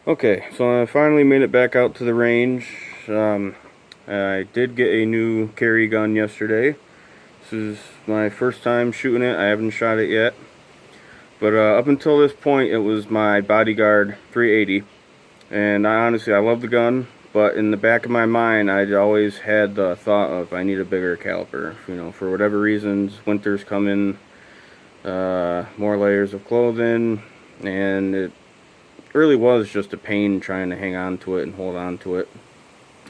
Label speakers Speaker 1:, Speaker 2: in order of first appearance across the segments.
Speaker 1: Okay, so I finally made it back out to the range. I did get a new carry gun yesterday. This is my first time shooting it. I haven't shot it yet. But up until this point, it was my Bodyguard 380. And I love the gun, but in the back of my mind, I'd always had the thought of I need a bigger caliber. You know, for whatever reasons, winter's coming, more layers of clothing, and it really was just a pain trying to hang on to it and hold on to it.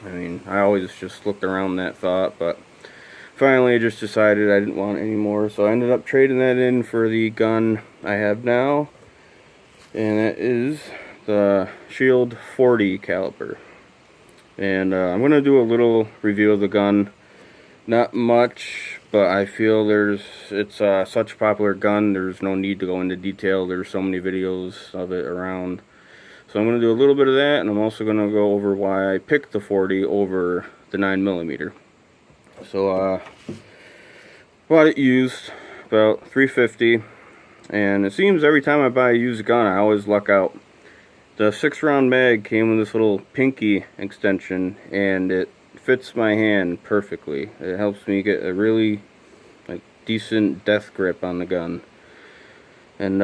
Speaker 1: I mean, I always just looked around that thought, but finally I just decided I didn't want it anymore, so I ended up trading that in for the gun I have now, and that is the Shield 40 caliber. And I'm going to do a little review of the gun. Not much, but I feel it's such a popular gun, there's no need to go into detail. There's so many videos of it around. So I'm going to do a little bit of that, and I'm also going to go over why I picked the 40 over the 9mm. So bought it used, about $350, and it seems every time I buy a used gun I always luck out. The 6-round mag came with this little pinky extension, and it fits my hand perfectly. It helps me get a really decent death grip on the gun. And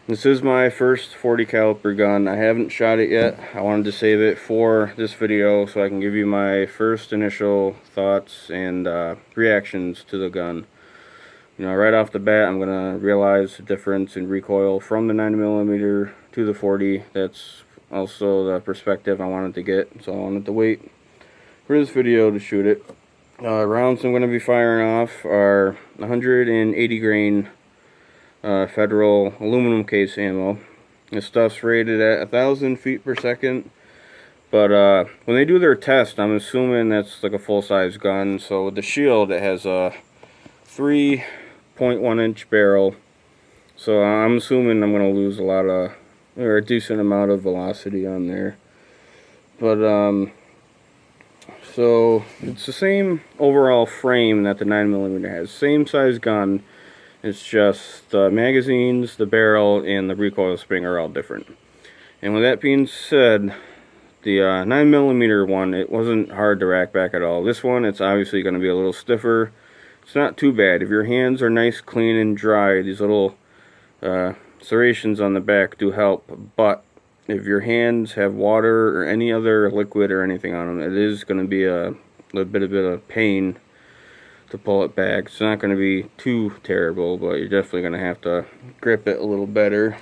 Speaker 1: this is my first 40 caliber gun. I haven't shot it yet. I wanted to save it for this video so I can give you my first initial thoughts and reactions to the gun. You know, right off the bat, I'm gonna realize the difference in recoil from the 9mm to the 40. That's also the perspective I wanted to get, so I wanted to wait for this video to shoot it. Rounds I'm going to be firing off are 180 grain Federal aluminum case ammo. This stuff's rated at 1,000 feet per second, but when they do their test, I'm assuming that's like a full-size gun. So with the Shield, it has a 3.1 inch barrel, so I'm assuming I'm going to lose a decent amount of velocity on there. But so it's the same overall frame that the 9mm has, same size gun. It's just the magazines, the barrel, and the recoil spring are all different. And with that being said, the 9mm one, it wasn't hard to rack back at all. This one, it's obviously going to be a little stiffer. It's not too bad. If your hands are nice, clean, and dry, these little serrations on the back do help. But if your hands have water or any other liquid or anything on them, it is going to be a bit of a pain to pull it back. It's not going to be too terrible, but you're definitely going to have to grip it a little better.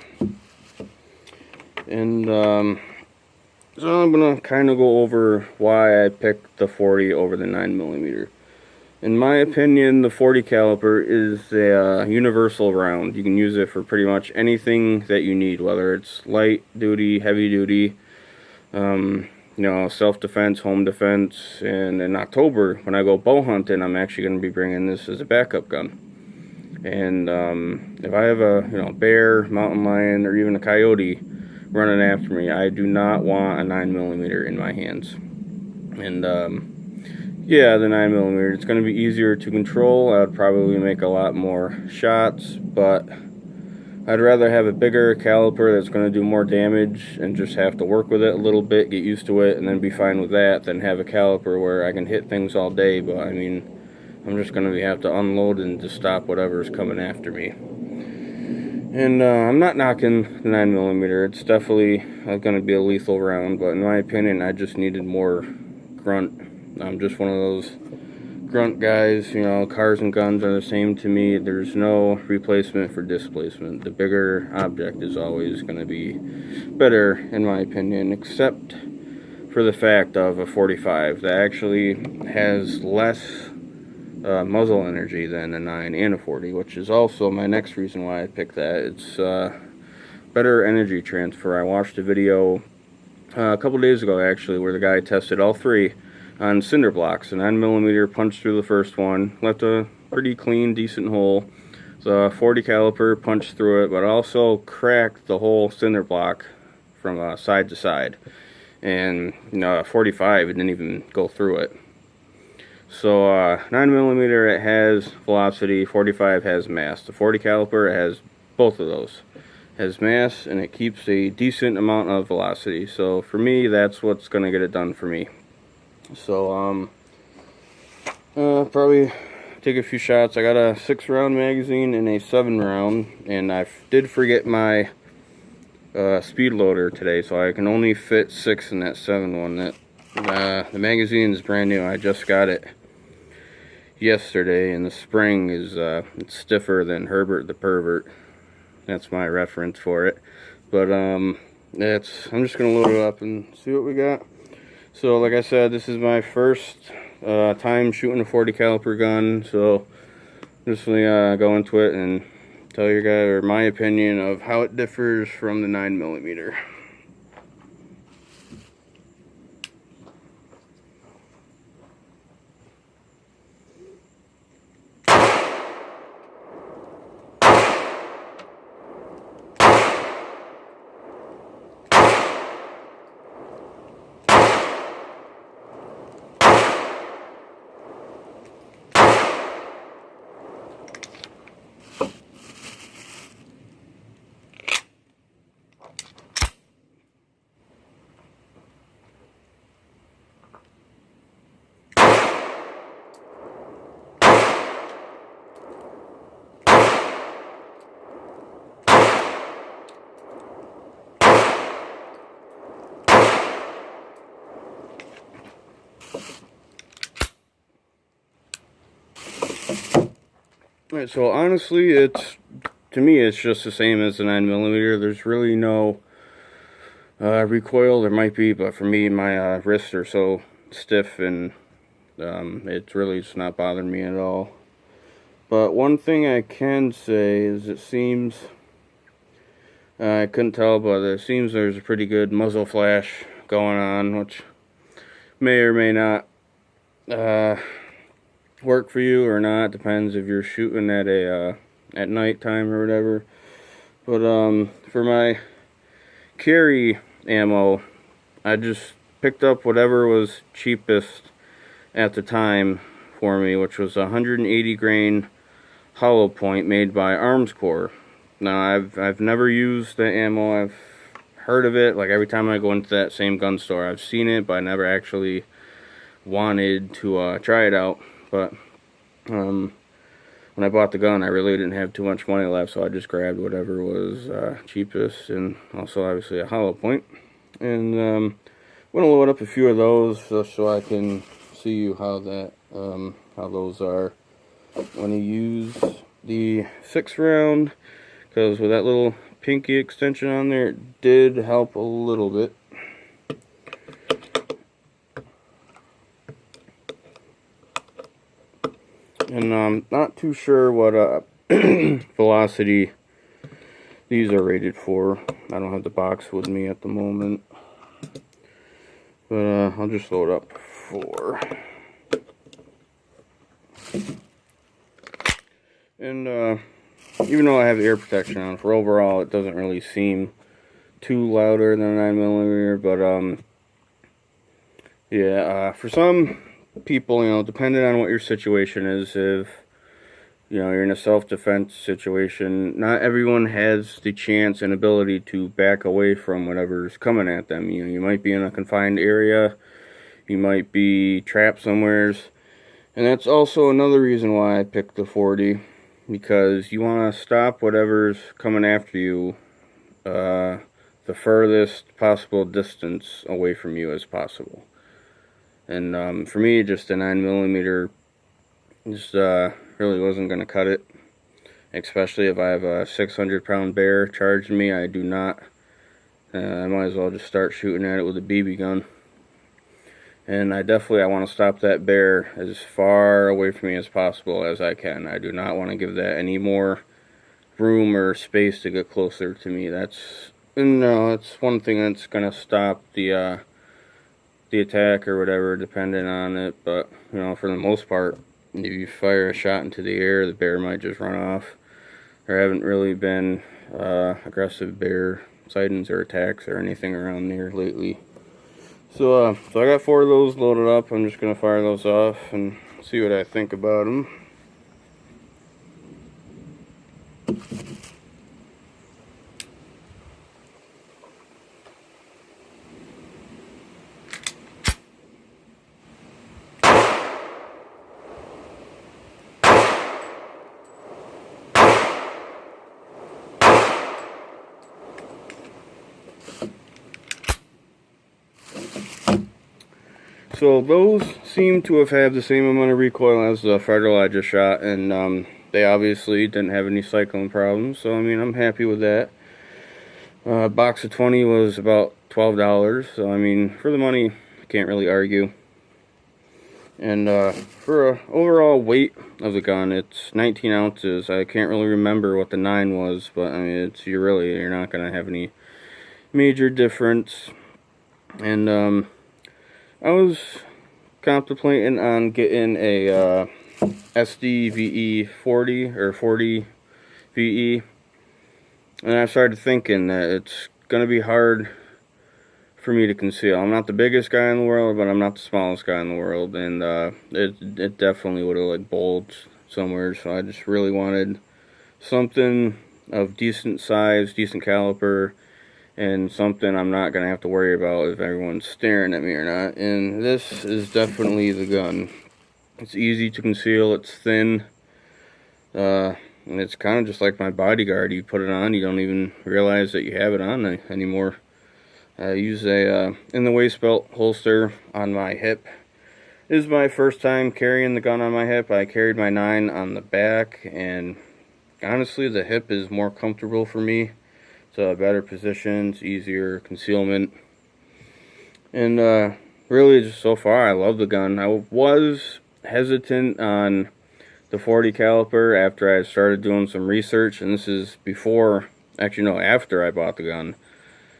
Speaker 1: And so I'm going to kind of go over why I picked the 40 over the 9mm. In my opinion, the 40 caliber is a universal round. You can use it for pretty much anything that you need, whether it's light duty, heavy duty, you know, self-defense, home defense. And in October, when I go bow hunting, I'm actually going to be bringing this as a backup gun. And if I have a bear, mountain lion, or even a coyote running after me, I do not want a 9mm in my hands. And yeah, the 9mm, it's going to be easier to control. I would probably make a lot more shots, but I'd rather have a bigger caliper that's going to do more damage and just have to work with it a little bit, get used to it, and then be fine with that, than have a caliper where I can hit things all day, but I mean, I'm just going to have to unload and just stop whatever's coming after me. And I'm not knocking the 9mm. It's definitely going to be a lethal round, but in my opinion, I just needed more grunt. I'm just one of those grunt guys. You know, cars and guns are the same to me. There's no replacement for displacement. The bigger object is always going to be better, in my opinion, except for the fact of a 45 that actually has less muzzle energy than a 9 and a 40, which is also my next reason why I picked that. It's better energy transfer. I watched a video a couple days ago, actually, where the guy tested all three on cinder blocks. A 9mm punched through the first one, left a pretty clean, decent hole. The 40 caliper punched through it, but also cracked the whole cinder block from side to side. And 45, it didn't even go through it. So 9mm, it has velocity, 45 has mass. The 40 caliper, it has both of those. has mass, and it keeps a decent amount of velocity. So for me, that's what's going to get it done for me. So probably take a few shots. I got a 6-round magazine and a 7-round, and I did forget my speed loader today, so I can only fit 6 in that 7 one. The magazine is brand new. I just got it yesterday, and the spring is it's stiffer than Herbert the Pervert. That's my reference for it. But I'm just gonna load it up and see what we got. So like I said, this is my first time shooting a 40 caliber gun, so just go into it and tell you guys, or my opinion of how it differs from the 9mm. Alright, so honestly, to me it's just the same as the 9mm. There's really no recoil. There might be, but for me, my wrists are so stiff, and it's really just not bothering me at all. But one thing I can say is it seems, I couldn't tell, but it seems there's a pretty good muzzle flash going on, which may or may not work for you or not. Depends if you're shooting at at night time or whatever. But for my carry ammo, I just picked up whatever was cheapest at the time for me, which was a 180 grain hollow point made by Arms Corps. Now I've never used the ammo. I've heard of it. Like every time I go into that same gun store, I've seen it, but I never actually wanted to try it out. But when I bought the gun, I really didn't have too much money left, so I just grabbed whatever was cheapest, and also obviously a hollow point. And I'm gonna load up a few of those just so I can see you how those are when you use the 6-round, because with that little pinky extension on there, it did help a little bit. And I'm not too sure what velocity these are rated for. I don't have the box with me at the moment, but I'll just load up 4. And even though I have ear protection on, for overall it doesn't really seem too louder than a 9mm. But yeah, for some people, you know, depending on what your situation is, if you know you're in a self-defense situation, not everyone has the chance and ability to back away from whatever's coming at them. You know, you might be in a confined area, you might be trapped somewheres, and that's also another reason why I picked the 40, because you want to stop whatever's coming after you the furthest possible distance away from you as possible. And for me, just a 9mm just really wasn't going to cut it, especially if I have a 600-pound bear charging me. I do not. I might as well just start shooting at it with a BB gun. And I want to stop that bear as far away from me as possible as I can. I do not want to give that any more room or space to get closer to me. That's one thing that's going to stop the attack or whatever, depending on it. But you know, for the most part, if you fire a shot into the air, the bear might just run off. There haven't really been aggressive bear sightings or attacks or anything around here lately. So I got 4 of those loaded up. I'm just gonna fire those off and see what I think about them. So those seem to have had the same amount of recoil as the Federal I just shot, and they obviously didn't have any cycling problems, so I mean, I'm happy with that. Box of 20 was about $12, so I mean, for the money, I can't really argue. And for a overall weight of the gun, it's 19 ounces. I can't really remember what the 9 was, but I mean, you're not gonna have any major difference. And I was contemplating on getting a SDVE 40 or 40 VE, and I started thinking that it's gonna be hard for me to conceal. I'm not the biggest guy in the world, but I'm not the smallest guy in the world, and it definitely would have like bulged somewhere. So I just really wanted something of decent size, decent caliper, and something I'm not gonna have to worry about if everyone's staring at me or not. And this is definitely the gun. It's easy to conceal. It's thin, and it's kind of just like my bodyguard. You put it on, you don't even realize that you have it on anymore. I use a in the waist belt holster on my hip. This is my first time carrying the gun on my hip. I carried my 9 on the back, and honestly the hip is more comfortable for me. It's a better position, it's easier concealment, and really just so far I love the gun. I was hesitant on the 40 caliber after I started doing some research, and this is before, actually no, after I bought the gun,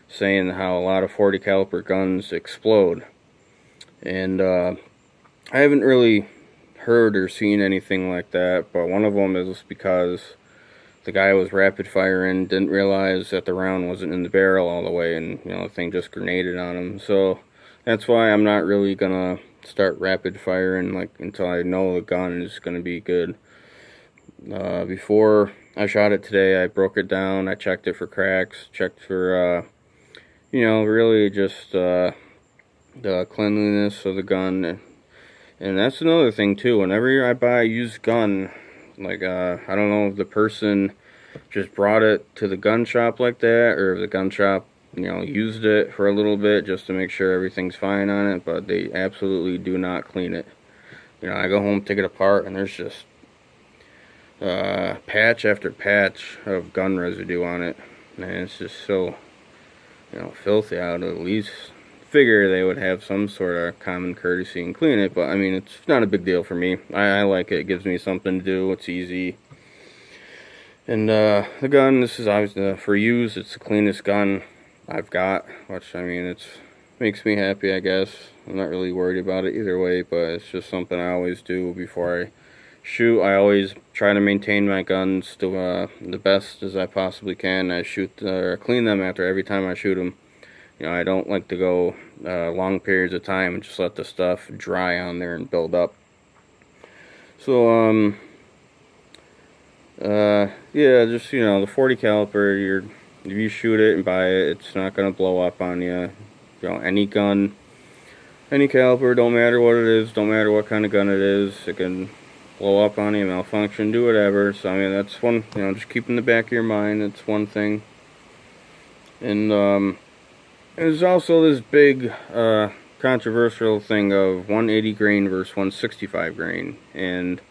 Speaker 1: saying how a lot of 40 caliber guns explode. And I haven't really heard or seen anything like that, but one of them is because the guy was rapid firing, didn't realize that the round wasn't in the barrel all the way, and you know, the thing just grenaded on him. So that's why I'm not really gonna start rapid firing like until I know the gun is gonna be good. Before I shot it today, I broke it down, I checked it for cracks, checked for you know, really just the cleanliness of the gun. And that's another thing too. Whenever I buy a used gun, like I don't know if the person just brought it to the gun shop like that, or if the gun shop, you know, used it for a little bit just to make sure everything's fine on it, but they absolutely do not clean it. You know, I go home, take it apart, and there's just patch after patch of gun residue on it, and it's just so, you know, filthy. I would at least figure they would have some sort of common courtesy and clean it, but I mean, it's not a big deal for me. I like it. It gives me something to do. It's easy. And the gun, this is obviously for use, it's the cleanest gun I've got, which I mean, it makes me happy, I guess. I'm not really worried about it either way, but it's just something I always do before I shoot. I always try to maintain my guns to the best as I possibly can. I shoot or clean them after every time I shoot them. You know, I don't like to go long periods of time and just let the stuff dry on there and build up. So yeah, just, you know, the 40 caliber, if you shoot it and buy it, it's not gonna blow up on you. You know, any gun, any caliber, don't matter what it is, don't matter what kind of gun it is, it can blow up on you, malfunction, do whatever. So I mean, that's one, you know, just keep in the back of your mind. That's one thing. And there's also this big controversial thing of 180 grain versus 165 grain, and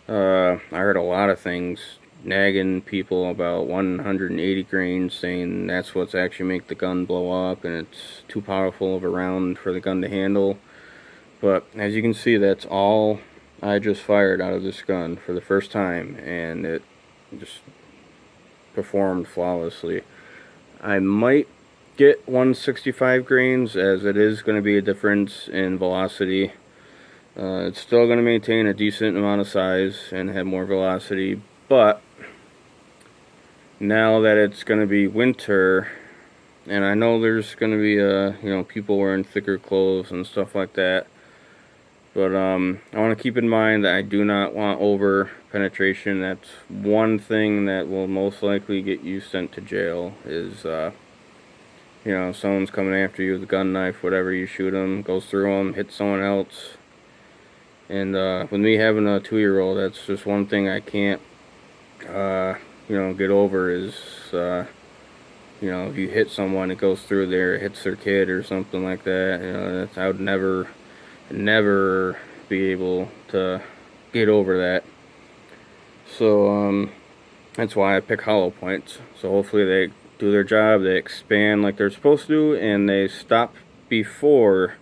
Speaker 1: I heard a lot of things nagging people about 180 grain, saying that's what's actually make the gun blow up, and it's too powerful of a round for the gun to handle. But as you can see, that's all I just fired out of this gun for the first time, and it just performed flawlessly. I might get 165 grains, as it is going to be a difference in velocity. It's still going to maintain a decent amount of size and have more velocity, but now that it's going to be winter, and I know there's going to be you know, people wearing thicker clothes and stuff like that, but I want to keep in mind that I do not want over penetration. That's one thing that will most likely get you sent to jail, is you know, someone's coming after you with a gun, knife, whatever, you shoot them, goes through them, hits someone else. And with me having a 2-year-old, that's just one thing I can't you know, get over, is you you know, if you hit someone, it goes through there, it hits their kid or something like that. You know, I would never be able to get over that. So that's why I pick hollow points. So hopefully they do their job, they expand like they're supposed to, and they stop before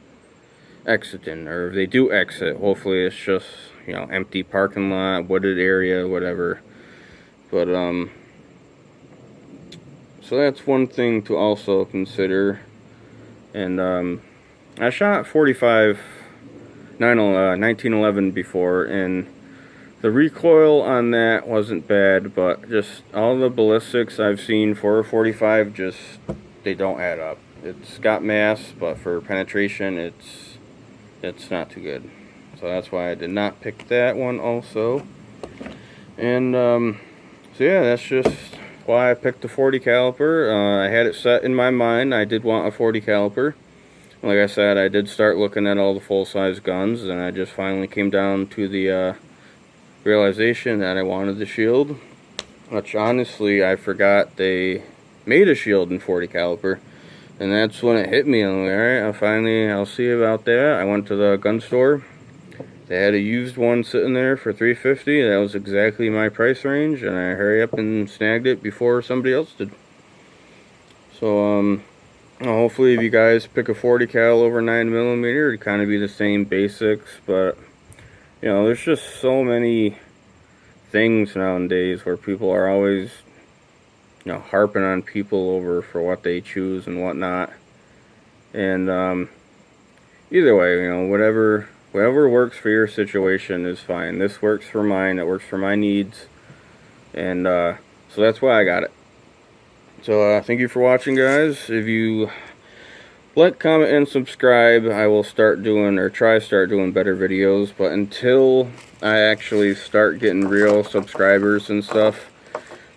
Speaker 1: exiting. Or if they do exit, hopefully it's just, you know, empty parking lot, wooded area, whatever. But so that's one thing to also consider. And I shot 45 1911 before, and the recoil on that wasn't bad, but just all the ballistics I've seen for a 45, just, they don't add up. It's got mass, but for penetration, it's not too good. So that's why I did not pick that one also. And so yeah, that's just why I picked the 40 caliper. I had it set in my mind. I did want a 40 caliper. Like I said, I did start looking at all the full-size guns, and I just finally came down to the realization that I wanted the Shield, which honestly I forgot they made a Shield in 40 caliper, and that's when it hit me. I'm like, alright, I'll see about that. I went to the gun store. They had a used one sitting there for $350. That was exactly my price range, and I hurry up and snagged it before somebody else did. So hopefully if you guys pick a 40 cal over 9mm, it'd kind of be the same basics, but you know, there's just so many things nowadays where people are always, you know, harping on people over for what they choose and whatnot. And either way, you know, whatever works for your situation is fine. This works for mine. It works for my needs, and so that's why I got it. So thank you for watching, guys. If you like, comment, and subscribe, I will start doing, or try to start doing better videos. But until I actually start getting real subscribers and stuff,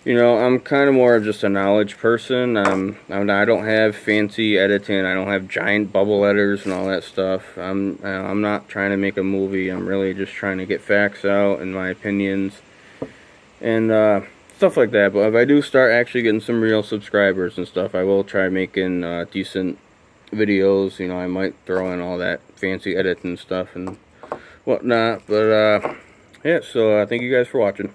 Speaker 1: you know, I'm kind of more of just a knowledge person. I don't have fancy editing. I don't have giant bubble letters and all that stuff. I'm not trying to make a movie. I'm really just trying to get facts out and my opinions and stuff like that. But if I do start actually getting some real subscribers and stuff, I will try making decent videos. You know, I might throw in all that fancy editing stuff and whatnot. But yeah, so thank you guys for watching.